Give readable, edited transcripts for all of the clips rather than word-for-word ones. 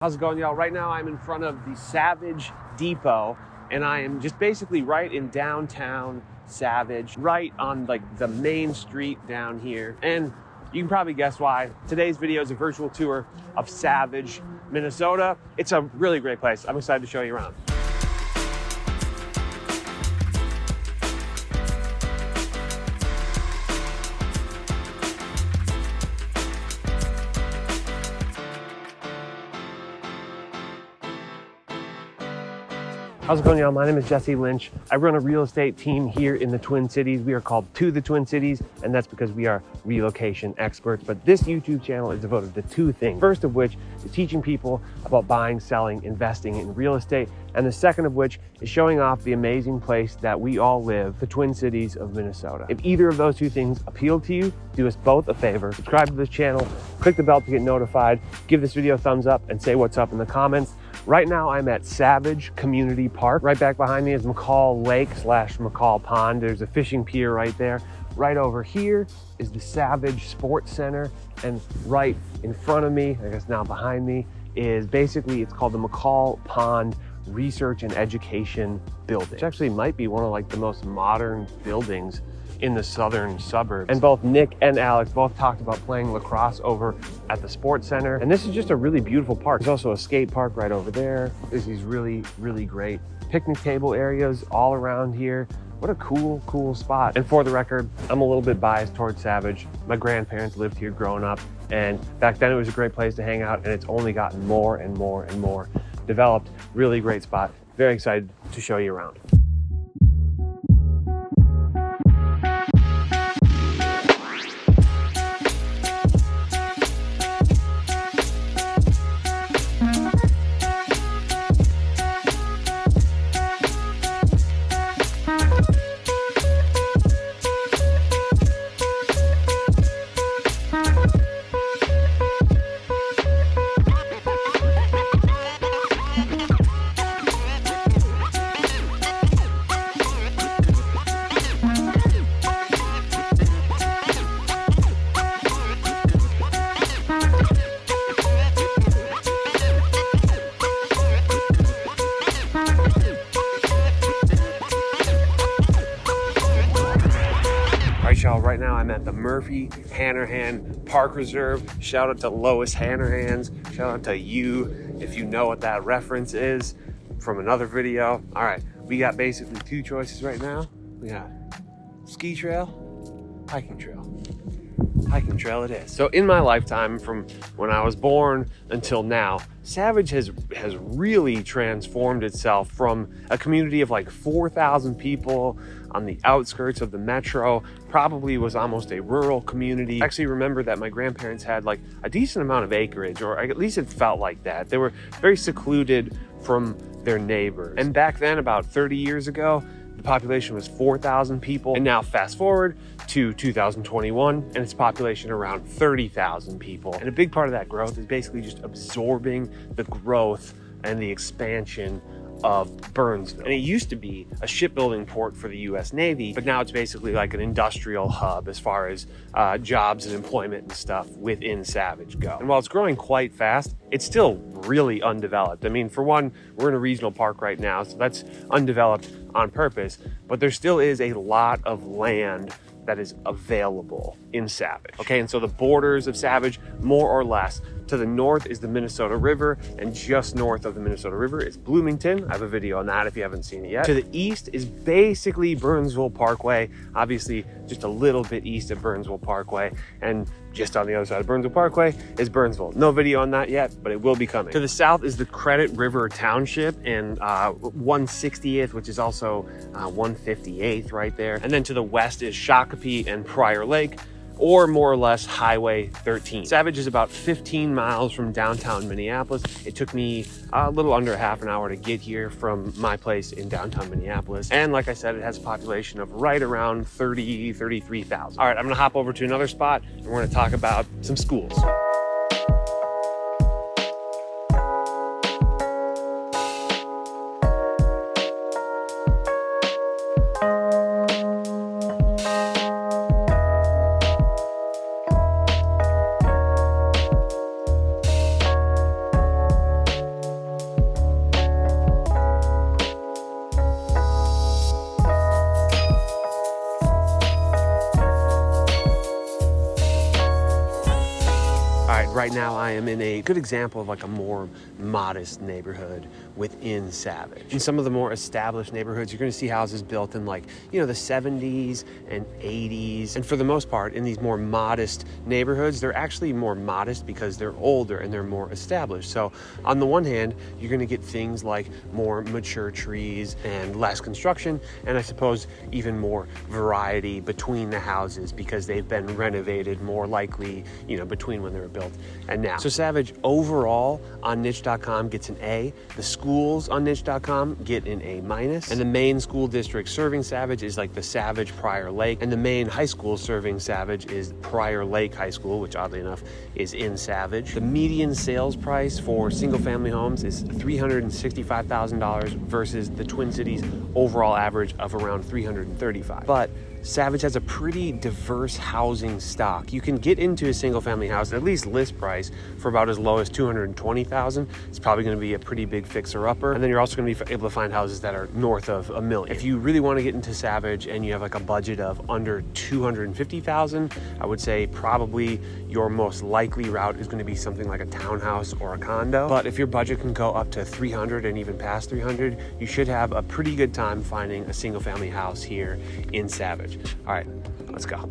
How's it going, y'all? Right now I'm in front of the Savage Depot, and I am just basically right in downtown Savage, right on like the main street down here. And you can probably guess why. Today's video is a virtual tour of Savage, Minnesota. It's a really great place. I'm excited to show you around. How's it going, y'all? My name is Jesse Lynch. I run a real estate team here in the Twin Cities. We are called To the Twin Cities, and that's because we are relocation experts. But this YouTube channel is devoted to two things. First of which is teaching people about buying, selling, investing in real estate. And the second of which is showing off the amazing place that we all live, the Twin Cities of Minnesota. If either of those two things appeal to you, do us both a favor. Subscribe to this channel, click the bell to get notified, give this video a thumbs up, and say what's up in the comments. Right now I'm at Savage Community Park. Right back behind me is McCall Lake / McCall Pond. There's a fishing pier right there. Right over here is the Savage Sports Center. And right in front of me, I guess now behind me, is basically, it's called the McCall Pond Research and Education Building, which actually might be one of like the most modern buildings in the southern suburbs. And both Nick and Alex both talked about playing lacrosse over at the sports center. And this is just a really beautiful park. There's also a skate park right over there. There's these really, really great picnic table areas all around here. What a cool spot. And for the record, I'm a little bit biased towards Savage. My grandparents lived here growing up, and back then it was a great place to hang out, and it's only gotten more and more developed. Really great spot. Very excited to show you around. Y'all, right now I'm at the Hannahan Park Reserve. Shout out to Lois Hannahans. Shout out to you if you know what that reference is from another video. All right, we got basically two choices right now. We got ski trail, hiking trail. Hiking trail it is. So in my lifetime, from when I was born until now, Savage has really transformed itself from a community of like 4,000 people on the outskirts of the metro, probably was almost a rural community. I actually remember that my grandparents had like a decent amount of acreage, or at least it felt like that. They were very secluded from their neighbors. And back then, about 30 years ago, the population was 4,000 people. And now fast forward to 2021, and its population around 30,000 people. And a big part of that growth is basically just absorbing the growth and the expansion of Burnsville. And it used to be a shipbuilding port for the US Navy, but now it's basically like an industrial hub as far as jobs and employment and stuff within Savage go. And while it's growing quite fast, it's still really undeveloped. I mean, for one, we're in a regional park right now, so that's undeveloped on purpose, but there still is a lot of land that is available in Savage. Okay, and so the borders of Savage, more or less, to the north is the Minnesota River, and just north of the Minnesota River is Bloomington. I have a video on that if you haven't seen it yet. To the east is basically Burnsville Parkway, obviously just a little bit east of Burnsville Parkway, and just on the other side of Burnsville Parkway is Burnsville. No video on that yet, but it will be coming. To the south is the Credit River Township and 160th, which is also 158th right there. And then to the west is Shakopee and Prior Lake, or more or less Highway 13. Savage is about 15 miles from downtown Minneapolis. It took me a little under half an hour to get here from my place in downtown Minneapolis. And like I said, it has a population of right around 33,000. All right, I'm gonna hop over to another spot and we're gonna talk about some schools. right now I am in a good example of like a more modest neighborhood within Savage. In some of the more established neighborhoods, you're going to see houses built in like, you know, the 70s and 80s. And for the most part, in these more modest neighborhoods, they're actually more modest because they're older and they're more established. So on the one hand, you're going to get things like more mature trees and less construction, and I suppose even more variety between the houses because they've been renovated more likely, you know, between when they were built and now. So Savage overall on niche.com gets an A. The schools on niche.com get an A-, and the main school district serving Savage is like the Savage Prior Lake, and the main high school serving Savage is Prior Lake High School, which oddly enough is in Savage. The median sales price for single family homes is $365,000 versus the Twin Cities overall average of around $335,000. But Savage has a pretty diverse housing stock. You can get into a single family house, at least list price, for about as low as $220,000. It's probably going to be a pretty big fixer-upper. And then you're also going to be able to find houses that are north of $1 million. If you really want to get into Savage and you have like a budget of under $250,000, I would say probably your most likely route is going to be something like a townhouse or a condo. But if your budget can go up to $300,000 and even past $300,000, you should have a pretty good time finding a single family house here in Savage. All right, let's go.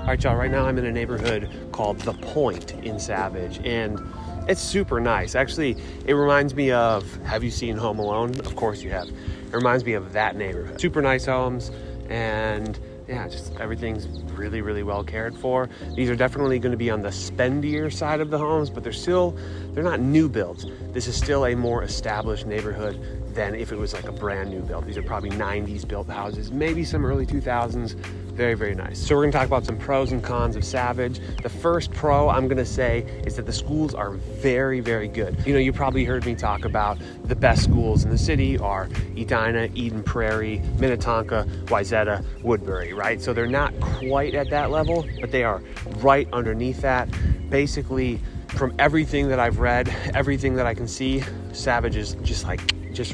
All right, y'all, right now I'm in a neighborhood called The Point in Savage, and it's super nice. Actually, it reminds me of, have you seen Home Alone? Of course you have. It reminds me of that neighborhood. Super nice homes, and yeah, just everything's really, really well cared for. These are definitely going to be on the spendier side of the homes, but they're not new builds. This is still a more established neighborhood than if it was like a brand new build. These are probably 90s built houses, maybe some early 2000s. Very, very nice. So we're gonna talk about some pros and cons of Savage. The first pro I'm gonna say is that the schools are very, very good. You know, you probably heard me talk about the best schools in the city are Edina, Eden Prairie, Minnetonka, Wayzata, Woodbury, right? So they're not quite at that level, but they are right underneath that. Basically, from everything that I've read, everything that I can see, Savage is just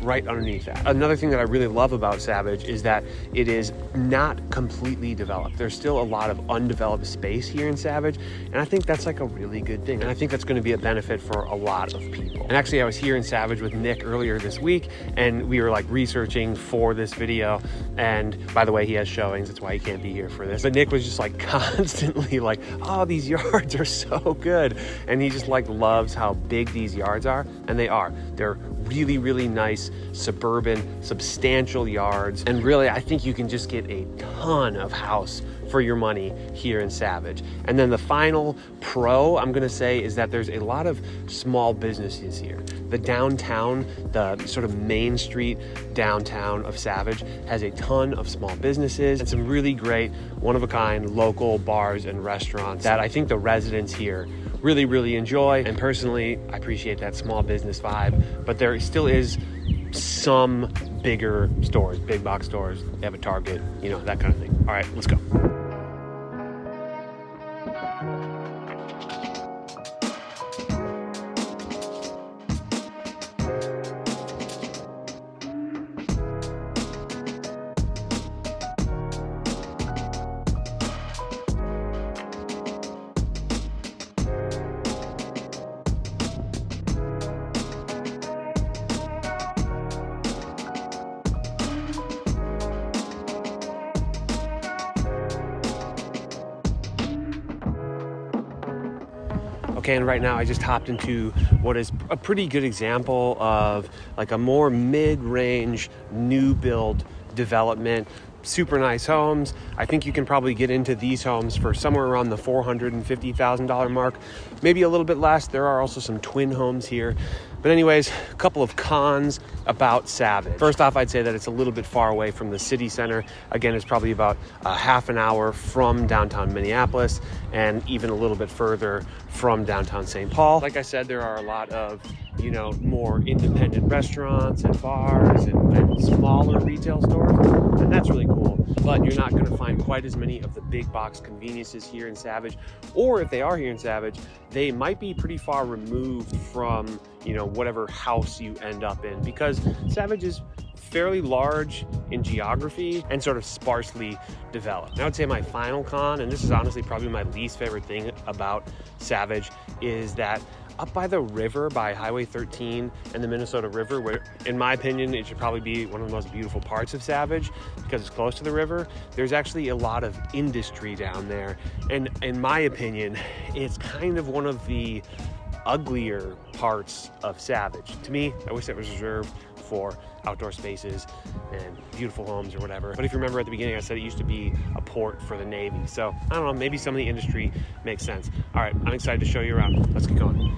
right underneath that. Another thing that I really love about Savage is that it is not completely developed. There's still a lot of undeveloped space here in Savage, and I think that's like a really good thing. And I think that's going to be a benefit for a lot of people. And actually, I was here in Savage with Nick earlier this week, and we were like researching for this video. And by the way, he has showings. That's why he can't be here for this. But Nick was just like constantly like, oh, these yards are so good. And he just like loves how big these yards are, and they are. They're really, really nice, suburban, substantial yards. And really, I think you can just get a ton of house for your money here in Savage. And then the final pro I'm gonna say is that there's a lot of small businesses here. The downtown, the sort of main street downtown of Savage has a ton of small businesses and some really great one-of-a-kind local bars and restaurants that I think the residents here really, really enjoy. And personally, I appreciate that small business vibe, but there still is some bigger stores, big box stores. They have a Target, you know, that kind of thing. All right, let's go. Okay, and right now I just hopped into what is a pretty good example of like a more mid-range new build development. Super nice homes. I think you can probably get into these homes for somewhere around the $450,000 mark, maybe a little bit less. There are also some twin homes here. But anyways, a couple of cons about Savage. First off, I'd say that it's a little bit far away from the city center. Again, it's probably about a half an hour from downtown Minneapolis and even a little bit further from downtown St. Paul. Like I said, there are a lot of, more independent restaurants and bars and smaller retail stores, and that's really cool. But you're not going to find quite as many of the big box conveniences here in Savage, or if they are here in Savage, they might be pretty far removed from, whatever house you end up in, because Savage is fairly large in geography and sort of sparsely developed. And I would say my final con, and this is honestly probably my least favorite thing about Savage, is that up by the river, by Highway 13 and the Minnesota River, where in my opinion it should probably be one of the most beautiful parts of Savage because it's close to the river, there's actually a lot of industry down there. And in my opinion, it's kind of one of the uglier parts of Savage. To me, I wish that was reserved for outdoor spaces and beautiful homes or whatever. But if you remember at the beginning, I said it used to be a port for the Navy. So I don't know, maybe some of the industry makes sense. All right, I'm excited to show you around. Let's get going.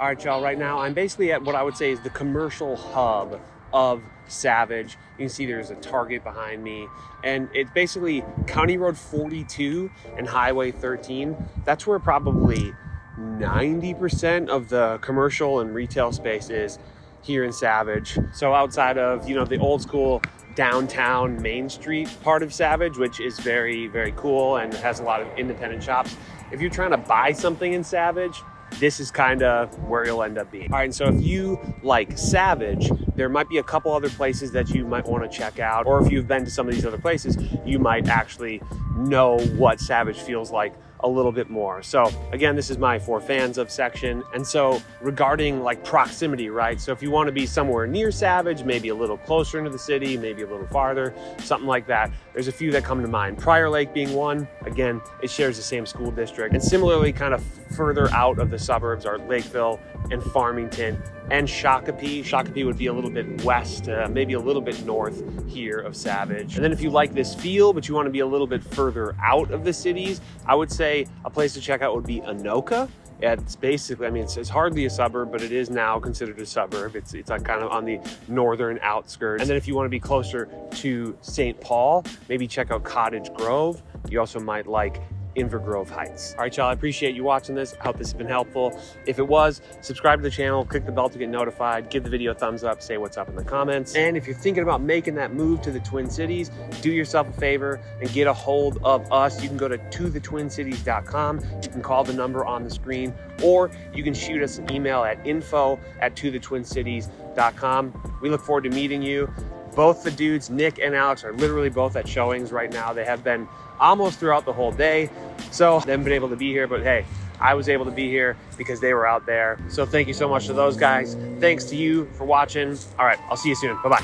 All right, y'all, right now I'm basically at what I would say is the commercial hub of Savage. You can see there's a Target behind me, and it's basically County Road 42 and Highway 13. That's where probably 90% of the commercial and retail space is here in Savage. So outside of, the old school downtown Main Street part of Savage, which is very, very cool and has a lot of independent shops, if you're trying to buy something in Savage, this is kind of where you'll end up being. All right, and so if you like Savage, there might be a couple other places that you might want to check out, or if you've been to some of these other places, you might actually know what Savage feels like a little bit more. So again, this is my for fans of section. And so regarding like proximity, right? So if you want to be somewhere near Savage, maybe a little closer into the city, maybe a little farther, something like that, there's a few that come to mind. Prior Lake being one. Again, it shares the same school district. And similarly, kind of further out of the suburbs are Lakeville and Farmington and Shakopee. Shakopee would be a little bit west, maybe a little bit north here of Savage. And then if you like this feel, but you want to be a little bit further out of the cities, I would say a place to check out would be Anoka. It's basically, it's hardly a suburb, but it is now considered a suburb. It's like kind of on the northern outskirts. And then if you want to be closer to St. Paul, maybe check out Cottage Grove. You also might like Inver Grove Heights. All right, y'all, I appreciate you watching this. I hope this has been helpful. If it was, subscribe to the channel, click the bell to get notified, give the video a thumbs up, say what's up in the comments. And if you're thinking about making that move to the Twin Cities, do yourself a favor and get a hold of us. You can go to tothetwincities.com. You can call the number on the screen, or you can shoot us an email at info@tothetwincities.com. We look forward to meeting you. Both the dudes, Nick and Alex, are literally both at showings right now. They have been almost throughout the whole day. So they haven't been able to be here, but hey, I was able to be here because they were out there. So thank you so much to those guys. Thanks to you for watching. All right, I'll see you soon. Bye-bye.